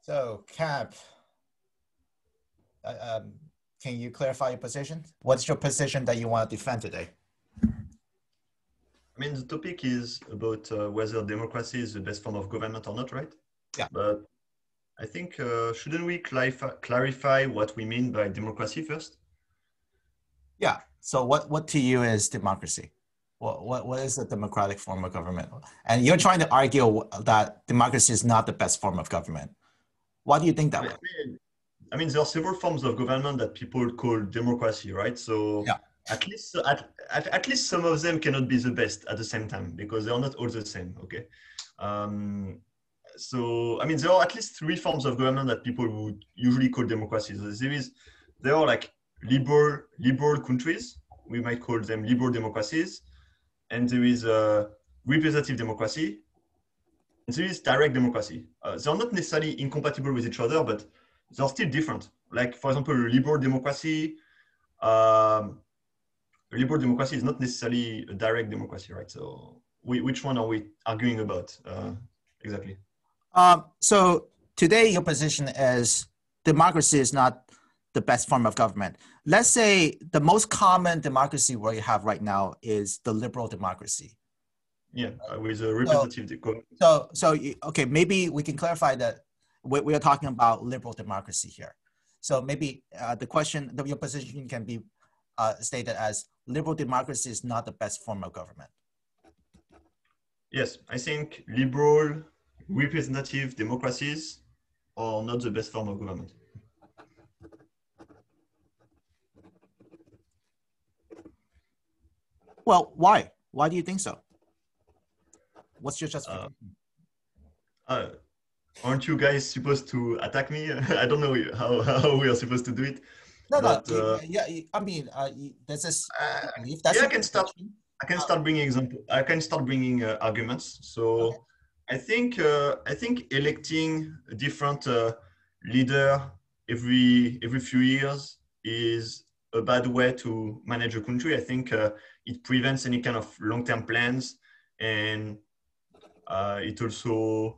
So, Cap, uh, um, can you clarify your position? What's your position that you want to defend today? I mean, the topic is about whether democracy is the best form of government or not, right? Yeah. But I think, shouldn't we clarify what we mean by democracy first? Yeah. So, what to you is democracy? What is a democratic form of government? And you're trying to argue that democracy is not the best form of government. Why do you think that way? There are several forms of government that people call democracy, right? So Yeah. at least some of them cannot be the best at the same time because they are not all the same. Okay. Um, there are at least three forms of government that people would usually call democracy. So there are like liberal countries. We might call them liberal democracies, and there is a representative democracy, and there is direct democracy. They are not necessarily incompatible with each other, but they are still different. Like, for example, um, liberal democracy is not necessarily a direct democracy, right? So which one are we arguing about exactly? So today your position is democracy is not the best form of government. Let's say the most common democracy we have right now is the liberal democracy. Yeah, with a representative. Okay, maybe we can clarify that we are talking about liberal democracy here. So maybe your position can be stated as liberal democracy is not the best form of government. Yes, I think liberal representative democracies are not the best form of government. Well, why? Why do you think so? What's your justification? Aren't you guys supposed to attack me? I don't know how we are supposed to do it. This is. I can start. I can start bringing example. I can start bringing arguments. So, okay. I think electing a different leader every few years is a bad way to manage a country. I think it prevents any kind of long-term plans, and it also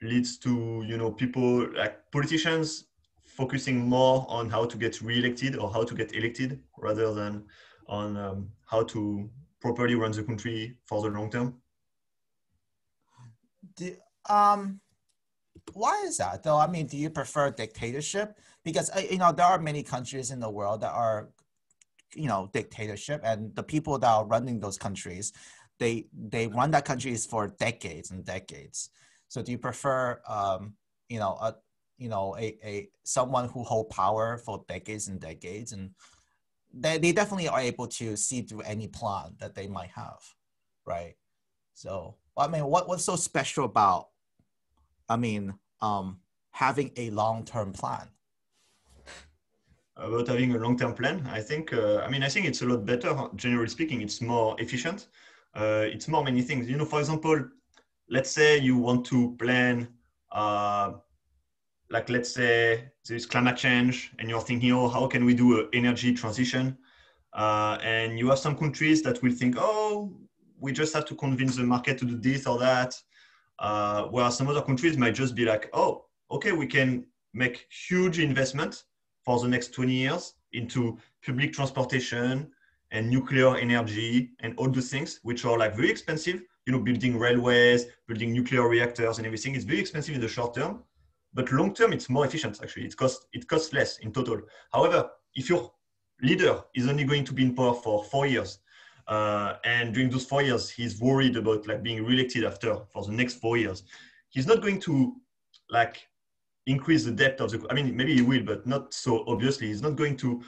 leads to people like politicians focusing more on how to get re-elected or how to get elected rather than on how to properly run the country for the long term. Why is that though? I mean, do you prefer dictatorship? Because there are many countries in the world that are dictatorship, and the people that are running those countries, they run that countries for decades and decades. So do you prefer someone who hold power for decades and decades, and they definitely are able to see through any plan that they might have, right? So I mean, what's so special about having a long-term plan? About having a long-term plan, I think it's a lot better. Generally speaking, it's more efficient. It's more many things. For example, let's say you want to plan, let's say there's climate change and you're thinking, oh, how can we do an energy transition? And you have some countries that will think, oh, we just have to convince the market to do this or that. Whereas some other countries might just be like, oh, okay, we can make huge investment for the next 20 years into public transportation and nuclear energy and all those things, which are like very expensive. Building railways, building nuclear reactors and everything is very expensive in the short term, but long term it's more efficient. Actually, it costs less in total. However, if your leader is only going to be in power for 4 years, and during those 4 years he's worried about being re-elected for the next 4 years, he's not going to increase the depth of the. I mean, maybe he will, but not so obviously. He's not going to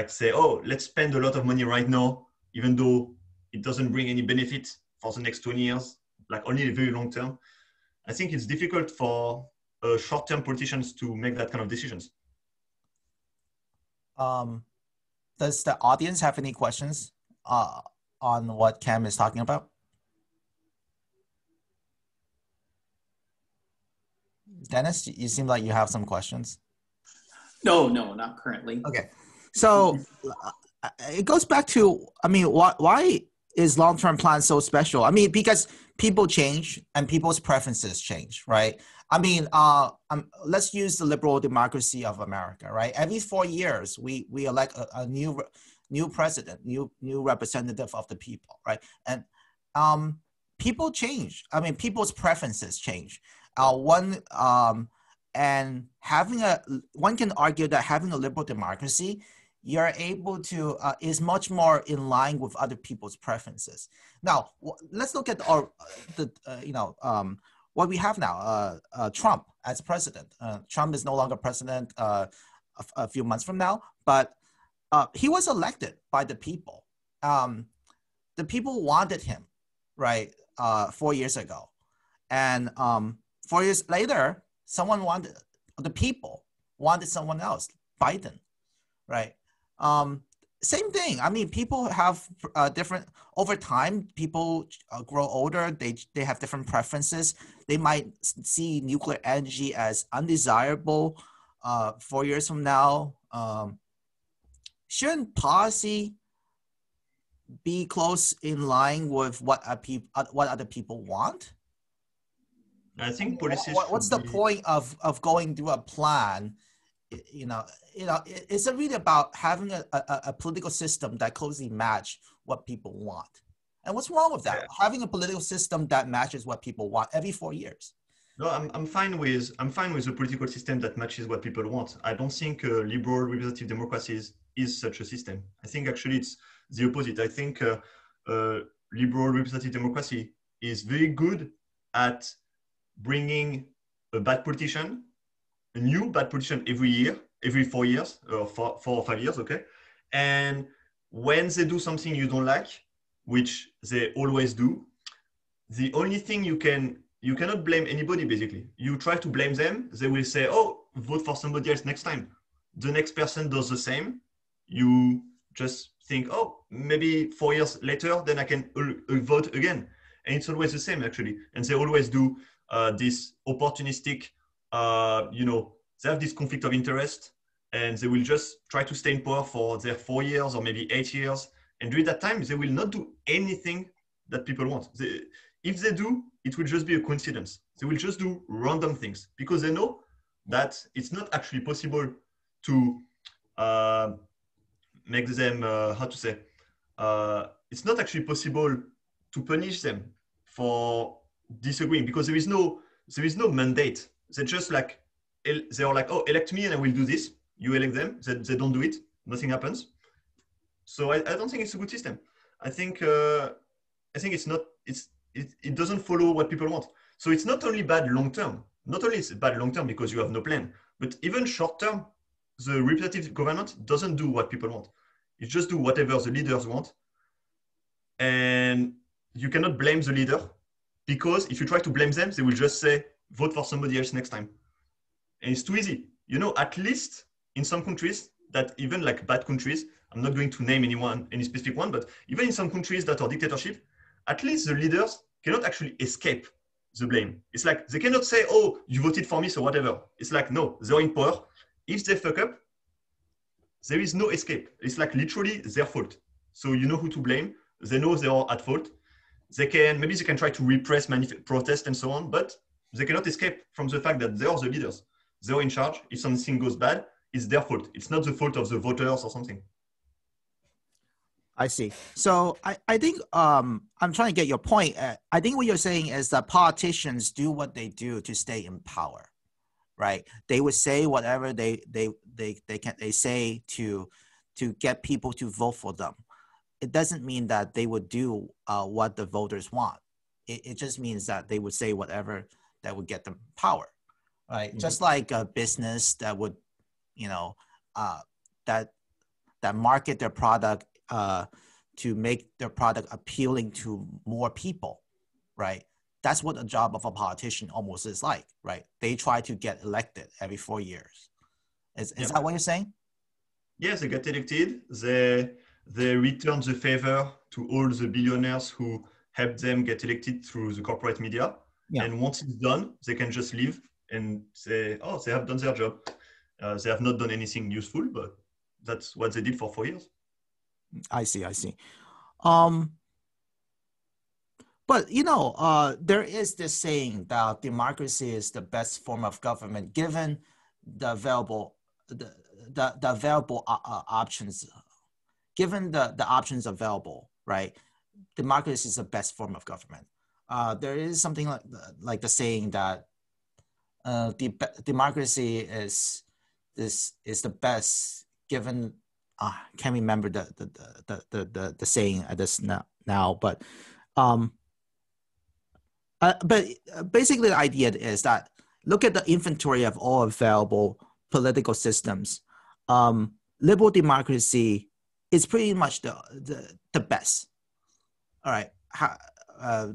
say, oh, let's spend a lot of money right now, even though it doesn't bring any benefit for the next 20 years, only a very long term. I think it's difficult for short-term politicians to make that kind of decisions. Does the audience have any questions on what Cam is talking about? Dennis, you seem like you have some questions. No, not currently. Okay. So it goes back to, why is long-term plan so special? I mean, because people change and people's preferences change, right? I mean, let's use the liberal democracy of America, right? Every 4 years, we elect a new president, new representative of the people, right? And people change. I mean, people's preferences change. And one can argue that having a liberal democracy, you're able to is much more in line with other people's preferences. Now, let's look at what we have now. Trump as president. Trump is no longer president a few months from now, but he was elected by the people. The people wanted him, right? 4 years ago, and 4 years later, the people wanted someone else, Biden, right? Same thing. I mean, people have different, over time, people grow older. They have different preferences. They might see nuclear energy as undesirable 4 years from now. Shouldn't policy be close in line with what other people want? I think policies. What's the point of going through a plan? It's really about having a political system that closely match what people want. And what's wrong with that? Yeah. Having a political system that matches what people want every 4 years. No, I'm fine with a political system that matches what people want. I don't think liberal representative democracy is such a system. I think actually it's the opposite. I think liberal representative democracy is very good at bringing a new bad politician every 4 years, or 4 or 5 years, okay? And when they do something you don't like, which they always do, the only thing you cannot blame anybody, basically. You try to blame them, they will say, oh, vote for somebody else next time. The next person does the same. You just think, oh, maybe 4 years later, then I can vote again. And it's always the same, actually. And they always do this opportunistic, they have this conflict of interest, and they will just try to stay in power for their 4 years or maybe 8 years. And during that time, they will not do anything that people want. If they do, it will just be a coincidence. They will just do random things because they know that it's not actually possible to make them, it's not actually possible to punish them for disagreeing because there is no mandate. They just they are like, oh, elect me and I will do this. You elect them. They don't do it. Nothing happens. So I don't think it's a good system. I think it's not. It doesn't follow what people want. So it's not only bad long term. Not only is it bad long term because you have no plan, but even short term, the representative government doesn't do what people want. It just do whatever the leaders want, and you cannot blame the leader because if you try to blame them, they will just say vote for somebody else next time. And it's too easy. At least in some countries that even like bad countries, I'm not going to name any specific one, but even in some countries that are dictatorship, at least the leaders cannot actually escape the blame. It's like they cannot say, oh, you voted for me, so whatever. It's like, no, they're in power. If they fuck up, there is no escape. It's like literally their fault. So you know who to blame. They know they are at fault. Maybe they can try to repress protest and so on, but they cannot escape from the fact that they are the leaders. They're in charge. If something goes bad, it's their fault. It's not the fault of the voters or something. I see. So I think I'm trying to get your point. I think what you're saying is that politicians do what they do to stay in power, right? They would say whatever they say to get people to vote for them. It doesn't mean that they would do what the voters want. It just means that they would say whatever that would get them power, right? Mm-hmm. Just like a business that would, that market their product to make their product appealing to more people, right? That's what the job of a politician almost is like, right? They try to get elected every 4 years. Is that what you're saying? Yes, they get elected. They return the favor to all the billionaires who helped them get elected through the corporate media. Yeah. And once it's done, they can just leave and say, oh, they have done their job. They have not done anything useful, but that's what they did for 4 years. I see. But there is this saying that democracy is the best form of government given the available the available options, given the options available, right? Democracy is the best form of government. There is something like the saying that democracy is the best given. Can't remember the saying at this now, but basically the idea is that look at the inventory of all available political systems. Liberal democracy is pretty much the best. All right,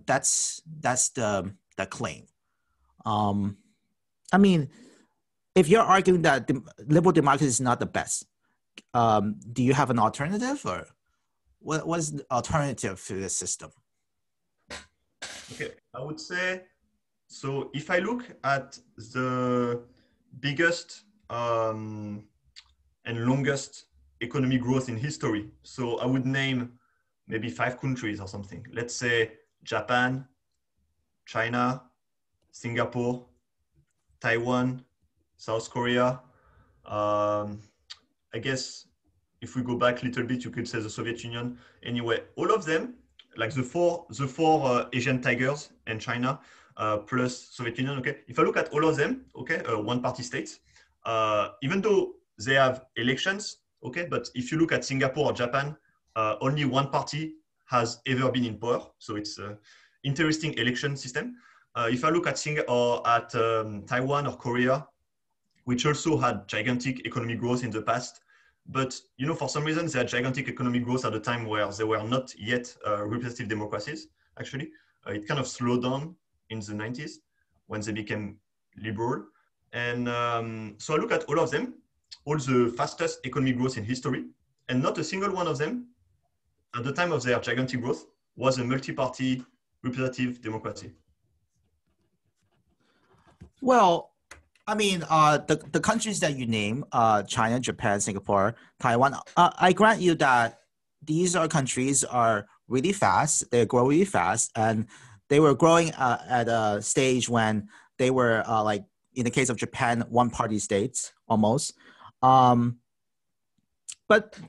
that's the claim. I mean, if you're arguing that liberal democracy is not the best, do you have an alternative, or what is the alternative to this system? Okay, I would say, so if I look at the biggest and longest economic growth in history, so I would name maybe 5 countries or something. Let's say Japan, China, Singapore, Taiwan, South Korea. I guess if we go back a little bit, you could say the Soviet Union. Anyway, all of them, like the four Asian tigers and China plus Soviet Union. Okay, if I look at all of them, okay, one-party states, even though they have elections, okay, but if you look at Singapore or Japan, only one party has ever been in power, so it's an interesting election system. If I look at Taiwan or Korea, which also had gigantic economic growth in the past, but for some reason they had gigantic economic growth at a time where they were not yet representative democracies. Actually, it kind of slowed down in the 90s when they became liberal. And so I look at all of them, all the fastest economic growth in history, and not a single one of them at the time of their gigantic growth was a multi-party representative democracy. Well, I mean, the countries that you name, China, Japan, Singapore, Taiwan, I grant you that these are countries are really fast. They grow really fast, and they were growing at a stage when they were like in the case of Japan, one-party states almost. But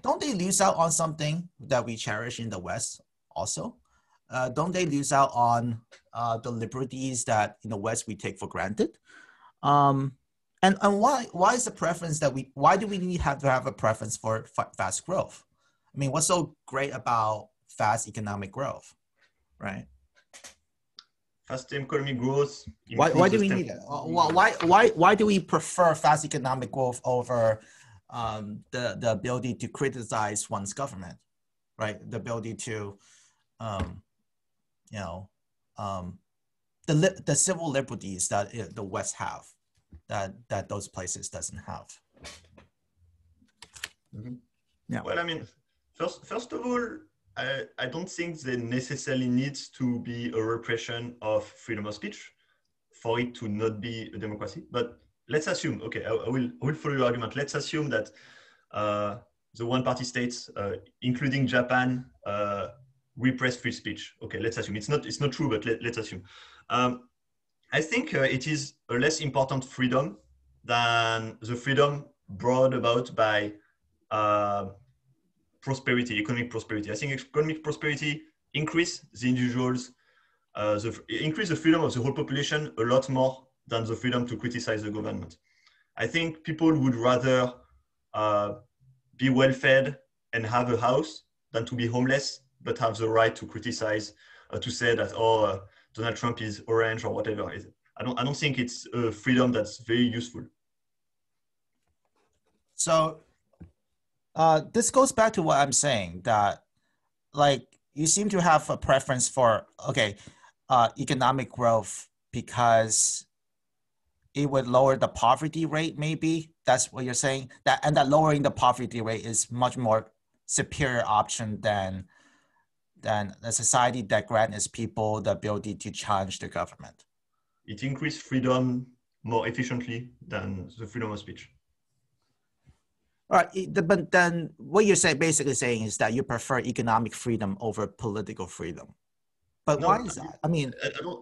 don't they lose out on something that we cherish in the West also? Don't they lose out on the liberties that in the West we take for granted? And why is the preference why do we need to have a preference for fast growth? I mean, what's so great about fast economic growth, right? Fast economic growth. Why do we need it? Why do we prefer fast economic growth over the ability to criticize one's government, right? The ability to, the civil liberties that the West have, that those places doesn't have. Mm-hmm. Yeah. Well, I mean, first of all, I don't think there necessarily needs to be a repression of freedom of speech for it to not be a democracy. But let's assume, okay, I will follow your argument. Let's assume that the one-party states, including Japan, repress free speech. Okay, let's assume it's not true, but let's assume. I think it is a less important freedom than the freedom brought about by prosperity, economic prosperity. I think economic prosperity increase the individuals, increase the freedom of the whole population a lot more than the freedom to criticize the government. I think people would rather be well-fed and have a house than to be homeless, but have the right to criticize, to say that, Donald Trump is orange or whatever. I don't think it's a freedom that's very useful. So this goes back to what I'm saying, that like you seem to have a preference for, economic growth because it would lower the poverty rate, maybe. That's what you're saying? And that lowering the poverty rate is much more superior option than a society that grants its people the ability to challenge the government. It increases freedom more efficiently than the freedom of speech. All right, but then what you're basically saying is that you prefer economic freedom over political freedom. But No, why is that? I mean,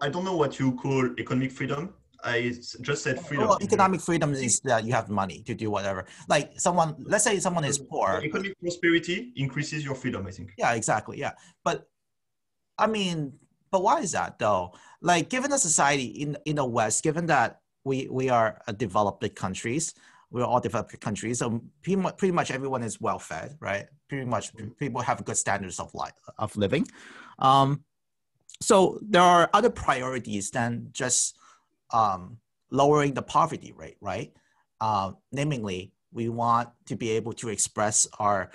I don't know what you call economic freedom. Just said freedom. well, economic freedom is that you have money to do whatever. Like someone, let's say someone is poor. Economic prosperity increases your freedom, I think. Yeah, exactly. Yeah. But I mean, but why is that though? Like given the society in the West, given that we are a developed countries, we're all developed countries, so pretty much everyone is well fed, right? Pretty much people have good standards of life of living. So there are other priorities than just lowering the poverty rate, right? Namely, we want to be able to express our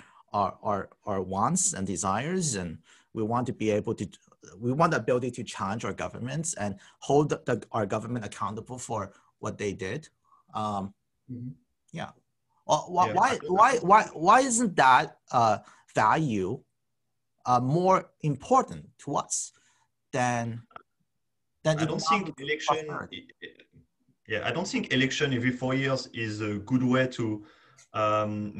wants and desires, and we want to be able to, we want the ability to challenge our governments and hold our government accountable for what they did. Yeah. Well, why isn't that value more important to us than I don't think election. Yeah, I don't think election every 4 years is a good way to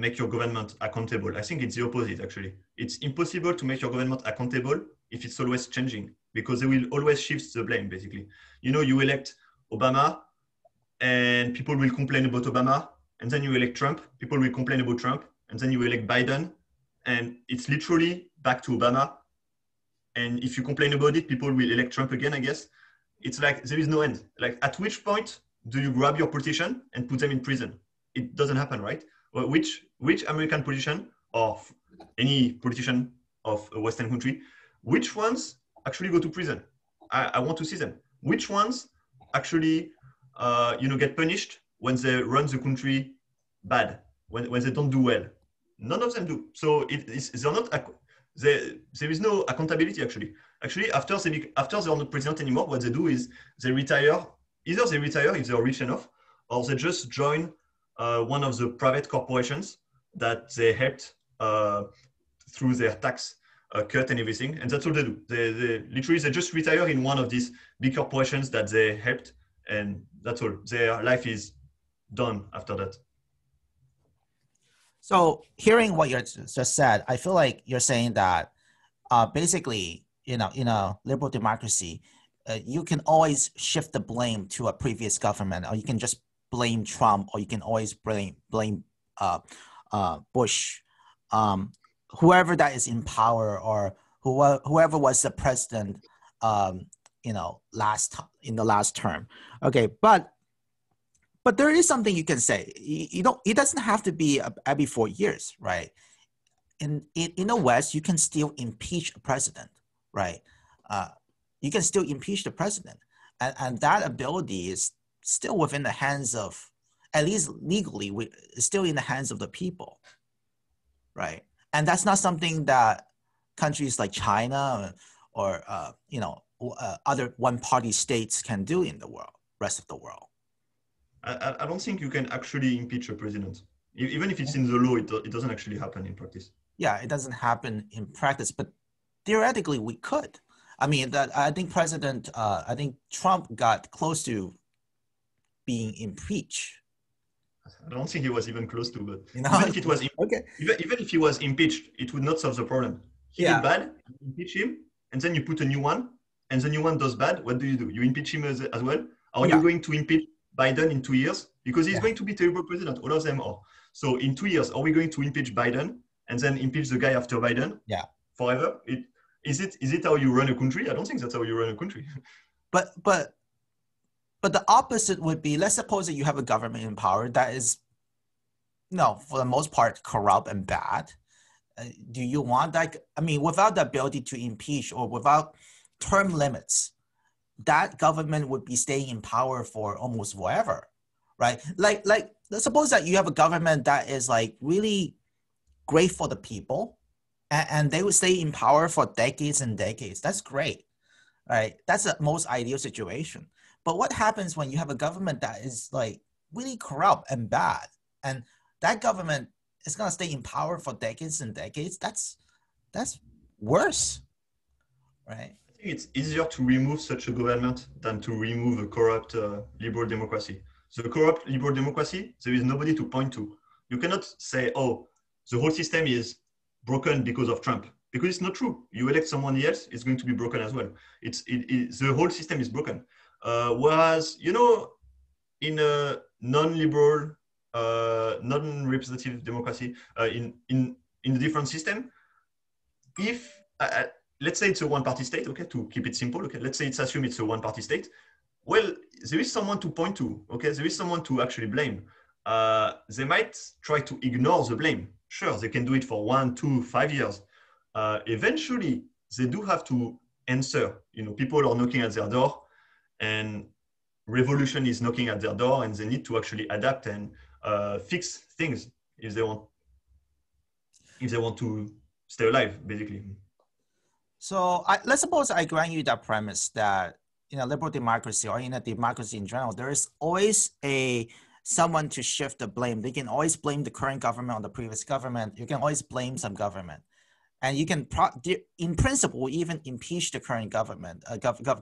make your government accountable. I think it's the opposite, actually. It's impossible to make your government accountable if it's always changing, because they will always shift the blame, basically. You know, you elect Obama and people will complain about Obama, and then you elect Trump, people will complain about Trump, and then you elect Biden, and it's literally back to Obama. And if you complain about it, people will elect Trump again, I guess. It's like there is no end. Like, at which point do you grab your politician and put them in prison? It doesn't happen, right? Well, which American politician or any politician of a Western country, which ones actually go to prison? I want to see them. Which ones actually, get punished when they run the country bad, when they don't do well? None of them do. So they're not. There is no accountability, actually. Actually, after they're not president anymore, what they do is they retire. Either they retire if they're rich enough, or they just join one of the private corporations that they helped through their tax cut and everything. And that's all they do. They literally just retire in one of these big corporations that they helped, and that's all. Their life is done after that. So hearing what you just said, I feel like you're saying that basically, in a liberal democracy, you can always shift the blame to a previous government, or you can just blame Trump, or you can always blame Bush, whoever that is in power, or whoever was the president, in the last term. Okay, but there is something you can say. It doesn't have to be every 4 years, right? In the West, you can still impeach a president, right? You can still impeach the president, and that ability is still within the hands of, at least legally, it's still in the hands of the people, right? And that's not something that countries like China or other one-party states can do in the rest of the world. I don't think you can actually impeach a president. Even if it's in the law, it doesn't actually happen in practice. Yeah, it doesn't happen in practice, but theoretically we could. I mean, I think Trump got close to being impeached. I don't think he was even close to, but even if it was okay, even if he was impeached, it would not solve the problem. He did bad, you impeach him, and then you put a new one, and the new one does bad. What do? You impeach him as well? Are you going to impeach Biden in 2 years? Because he's going to be a terrible president. All of them are. So in 2 years, are we going to impeach Biden and then impeach the guy after Biden? Yeah. Forever? Is it how you run a country? I don't think that's how you run a country. But the opposite would be, let's suppose that you have a government in power that is, for the most part, corrupt and bad. Do you want that? I mean, without the ability to impeach or without term limits, that government would be staying in power for almost forever, right? Like let's suppose that you have a government that is like really great for the people, and they would stay in power for decades and decades. That's great, right? That's the most ideal situation. But what happens when you have a government that is like really corrupt and bad, and that government is going to stay in power for decades and decades? That's worse, right? I think it's easier to remove such a government than to remove a corrupt liberal democracy. So the corrupt liberal democracy, there is nobody to point to. You cannot say, oh, the whole system is broken because of Trump. because it's not true. You elect someone else, it's going to be broken as well. The whole system is broken. Whereas, you know, in a non-liberal, non-representative democracy, in the different system, if let's say it's a one-party state, okay, to keep it simple, okay, let's say assume it's a one-party state. Well, there is someone to point to, okay, there is someone to actually blame. They might try to ignore the blame. Sure, they can do it for 1, 2, 5 years. Eventually, they do have to answer. You know, people are knocking at their door, and revolution is knocking at their door, and they need to actually adapt and fix things if they want to stay alive, basically. So let's suppose I grant you that premise that in a liberal democracy or in a democracy in general, there is always someone to shift the blame. They can always blame the current government on the previous government. You can always blame some government. And you can, in principle, even impeach the current government,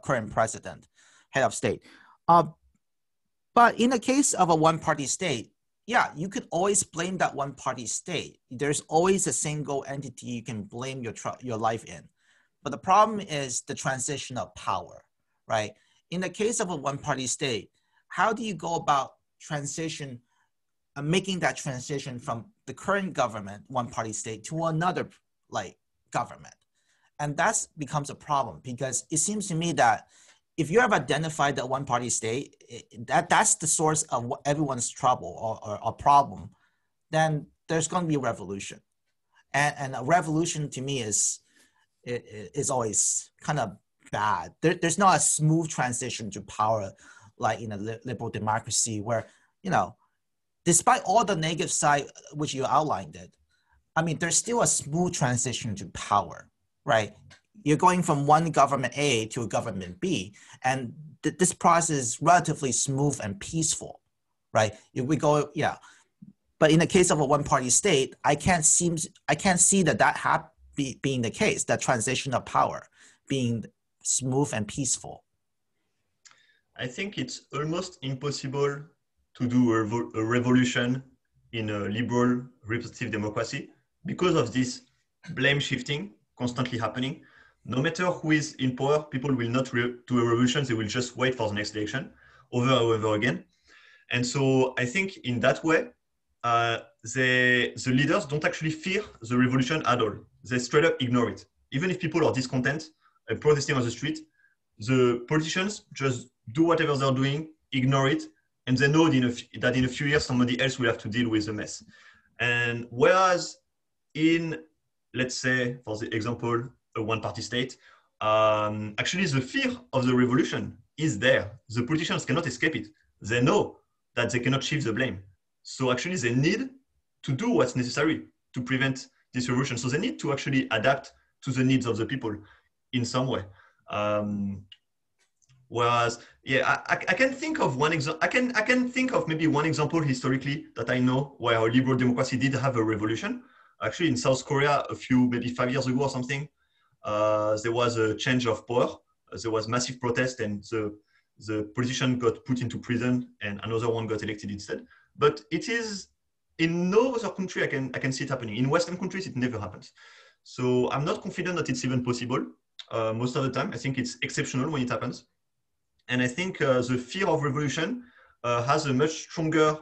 current president, head of state. But in the case of a one-party state, yeah, you could always blame that one-party state. There's always a single entity you can blame your life in. But the problem is the transition of power, right? In the case of a one-party state, how do you go about making that transition from the current government, one-party state, to another government? And that becomes a problem, because it seems to me that if you have identified that one-party state, that's the source of everyone's trouble or problem, then there's going to be a revolution. And a revolution to me is always kind of bad. There's not a smooth transition to power like in a liberal democracy where, you know, despite all the negative side which you outlined it, I mean, there's still a smooth transition to power, right? You're going from one government A to a government B, and this process is relatively smooth and peaceful, right? If we go, yeah. But in the case of a one-party state, I can't see that being the case, that transition of power being smooth and peaceful. I think it's almost impossible to do a revolution in a liberal representative democracy because of this blame shifting constantly happening. No matter who is in power, people will not do a revolution. They will just wait for the next election over and over again. And so I think in that way, the leaders don't actually fear the revolution at all. They straight up ignore it. Even if people are discontent and protesting on the street, the politicians just do whatever they're doing, ignore it, and they know that in a few years, somebody else will have to deal with the mess. And whereas in, let's say, for the example, a one-party state, actually the fear of the revolution is there. The politicians cannot escape it. They know that they cannot shift the blame. So actually they need to do what's necessary to prevent this revolution. So they need to actually adapt to the needs of the people in some way. Whereas, yeah, I can think of one example. I can think of maybe one example historically that I know where a liberal democracy did have a revolution. Actually, in South Korea, maybe 5 years ago or something, there was a change of power. There was massive protest, and the politician got put into prison, and another one got elected instead. But it is in no other country I can see it happening. In Western countries, it never happens. So I'm not confident that it's even possible. Most of the time, I think it's exceptional when it happens. And I think the fear of revolution is a much stronger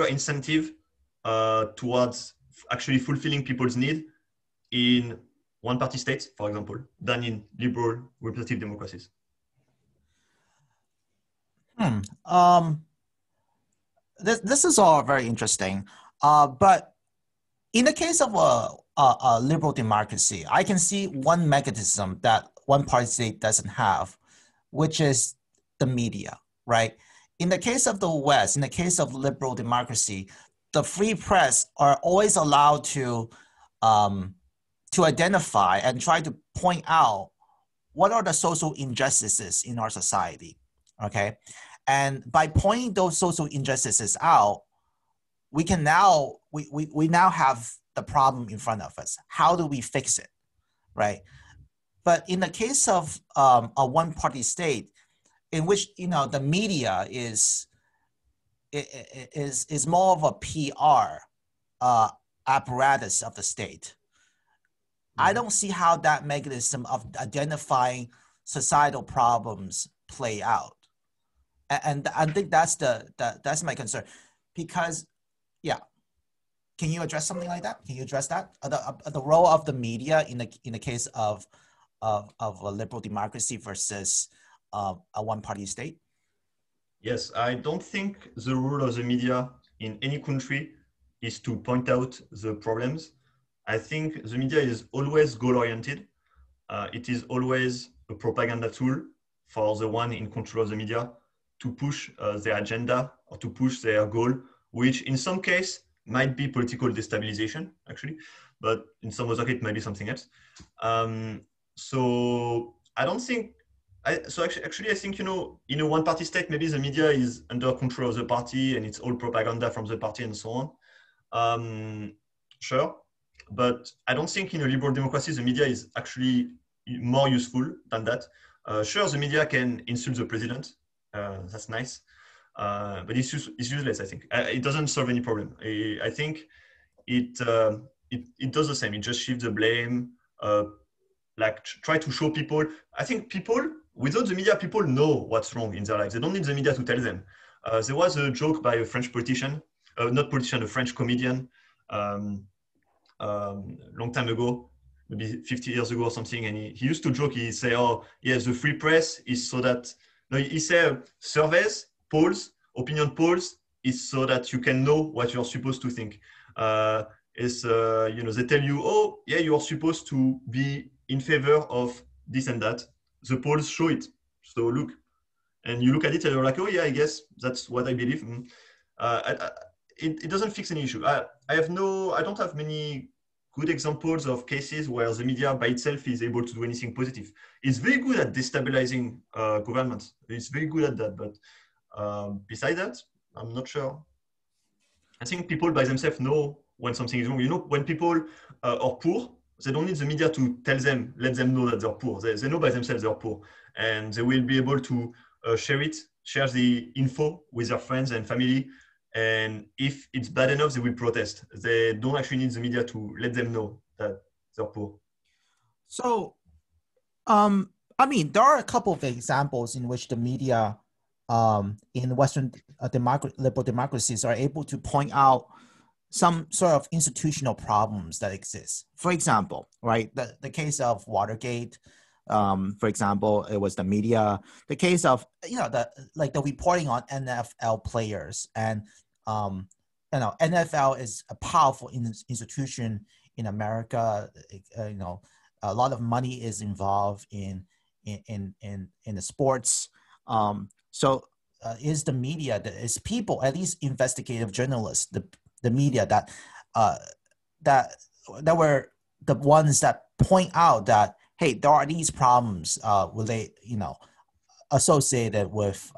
incentive towards actually fulfilling people's need in one-party states, for example, than in liberal representative democracies. This is all very interesting. But in the case of a liberal democracy, I can see one mechanism that one-party state doesn't have, which is the media, right? In the case of the West, in the case of liberal democracy, the free press are always allowed to identify and try to point out what are the social injustices in our society, okay? And by pointing those social injustices out, we now have the problem in front of us. How do we fix it, right? But in the case of a one-party state, in which the media is more of a PR apparatus of the state, I don't see how that mechanism of identifying societal problems play out. And I think that's my concern, because, yeah. Can you address something like that? Can you address that? The role of the media in the case of a liberal democracy versus a one-party state? Yes, I don't think the role of the media in any country is to point out the problems. I think the media is always goal-oriented. It is always a propaganda tool for the one in control of the media to push their agenda or to push their goal, which in some case might be political destabilization, actually, but in some other case it might be something else. So I don't think, actually I think, in a one-party state, maybe the media is under control of the party and it's all propaganda from the party and so on. Sure, but I don't think in a liberal democracy the media is actually more useful than that. Sure, the media can insult the president. That's nice. But it's useless, I think. It doesn't solve any problem. I think it does the same. It just shifts the blame, try to show people. I think people, without the media, people know what's wrong in their lives. They don't need the media to tell them. There was a joke by a French politician, a French comedian, long time ago, maybe 50 years ago or something, and he used to joke. He say, "Oh, yes, the free press is so that." No, he said surveys, polls, opinion polls is so that you can know what you're supposed to think. They tell you, "Oh, yeah, you are supposed to be in favor of this and that." The polls show it. So look, and you look at it and you're like, "Oh yeah, I guess that's what I believe." It doesn't fix any issue. I don't have many good examples of cases where the media by itself is able to do anything positive. It's very good at destabilizing governments. It's very good at that. But besides that, I'm not sure. I think people by themselves know when something is wrong. When people are poor, they don't need the media to let them know that they're poor. They know by themselves they're poor. And they will be able to share the info with their friends and family. And if it's bad enough, they will protest. They don't actually need the media to let them know that they're poor. So, there are a couple of examples in which the media in Western liberal democracies are able to point out some sort of institutional problems that exist. For example, right, the case of Watergate, for example, it was the media. The case of, the reporting on NFL players, and NFL is a powerful institution in America. A lot of money is involved in the sports. So is the media, is people, at least investigative journalists, the media that were the ones that point out that, hey, there are these problems associated with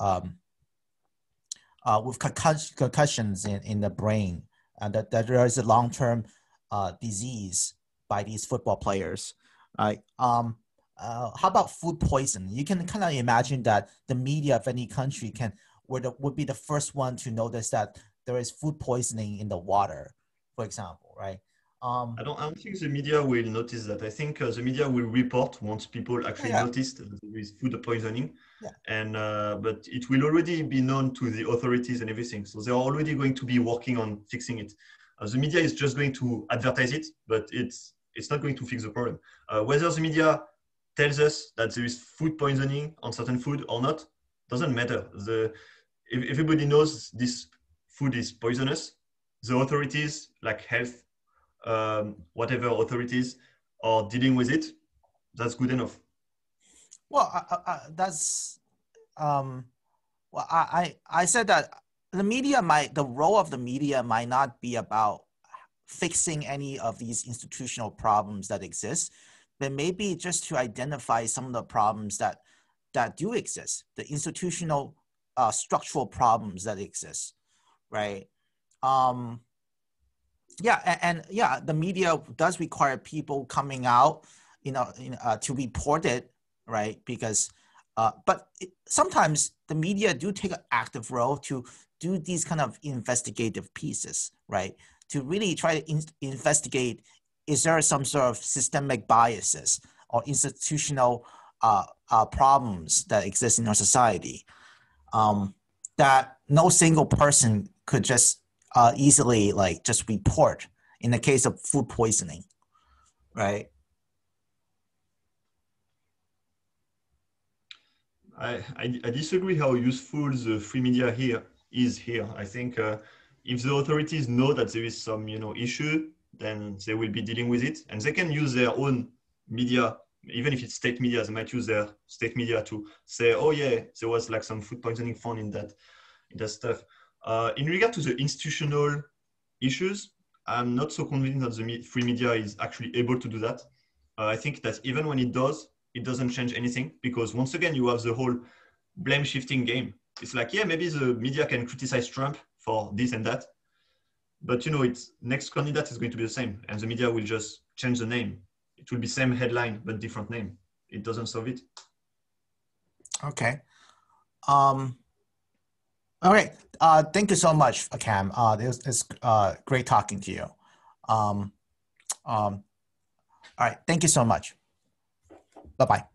concussions in the brain, and that there is a long-term disease by these football players. Right? How about food poisoning? You can kind of imagine that the media of any country would be the first one to notice that there is food poisoning in the water, for example, right? I don't think the media will notice that. I think the media will report once people actually notice that there is food poisoning, and but it will already be known to the authorities and everything. So they are already going to be working on fixing it. The media is just going to advertise it, but it's not going to fix the problem. Whether the media tells us that there is food poisoning on certain food or not doesn't matter. If everybody knows this food is poisonous, the authorities like health, whatever authorities are dealing with it, that's good enough. Well, I said that the role of the media might not be about fixing any of these institutional problems that exist, but maybe just to identify some of the problems that do exist, the institutional structural problems that exist, right? The media does require people coming out, to report it, right? Because, but sometimes the media do take an active role to do these kind of investigative pieces, right? To really try to investigate is there some sort of systemic biases or institutional problems that exist in our society that no single person could just easily like just report in the case of food poisoning, right? I disagree how useful the free media here is here. I think if the authorities know that there is some issue, then they will be dealing with it, and they can use their own media, even if it's state media. They might use their state media to say, oh yeah, there was like some food poisoning found in that stuff. In regard to the institutional issues, I'm not so convinced that the free media is actually able to do that. I think that even when it does, it doesn't change anything, because once again, you have the whole blame shifting game. It's like, yeah, maybe the media can criticize Trump for this and that, but its next candidate is going to be the same, and the media will just change the name. It will be same headline, but different name. It doesn't solve it. Okay. All right. Thank you so much, Cam. It's great talking to you. All right. Thank you so much. Bye-bye.